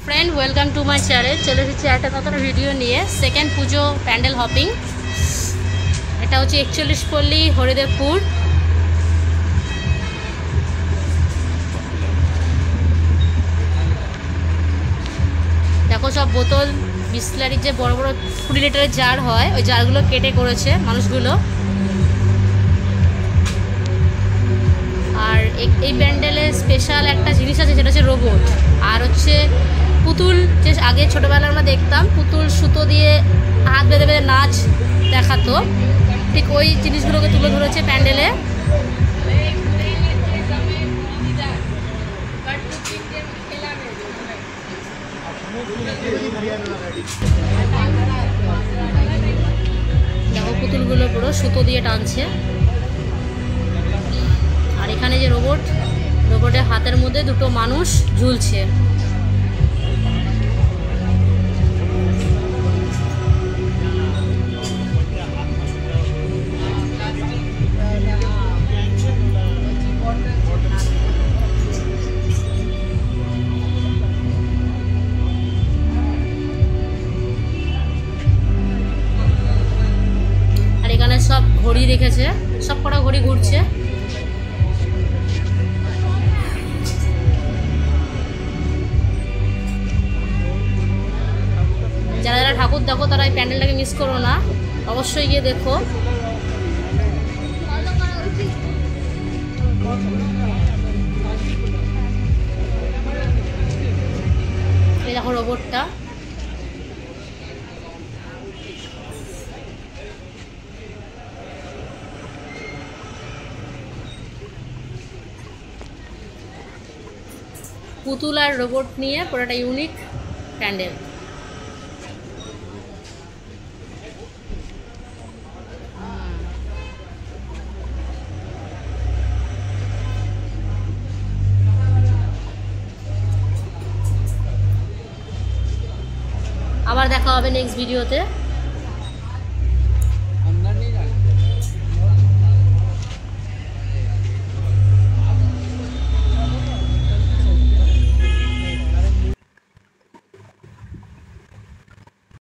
Friend welcome to my channel चले एसेছি একটা নতুন ভিডিও নিয়ে সেকেন্ড পুজো প্যান্ডেল হপিং। এটা হচ্ছে 41 পল্লী হরিদেবপুর। দেখো সব বোতল বিসলারির যে বড় বড় 20 লিটারের জার হয় ওই জারগুলো কেটে করেছে মানুষগুলো। আর এই প্যান্ডেলে স্পেশাল একটা জিনিস আছে সেটা হচ্ছে রোবট। আর হচ্ছে পুতুল, যে আগে ছোটোবেলায় আমরা দেখতাম পুতুল সুতো দিয়ে হাত বেঁধে বেঁধে নাচ দেখাতো, ঠিক ওই জিনিসগুলোকে তুলে ধরেছে প্যান্ডেলে। দেখো পুতুলগুলো পুরো সুতো দিয়ে টানছে। আর এখানে যে রোবটের হাতের মধ্যে দুটো মানুষ ঝুলছে। আর এখানে সব ঘড়ি রেখেছে, সব কটা ঘড়ি ঘুরছে। যারা যারা ঠাকুর দেখো তারা এই প্যান্ডেলটাকে মিস করো না, অবশ্যই গিয়ে দেখো। এই দেখো রোবটটা। পুতুল আর রোবট নিয়ে পুরোটা ইউনিক প্যান্ডেল। আবার দেখা হবে নেক্সট ভিডিওতে।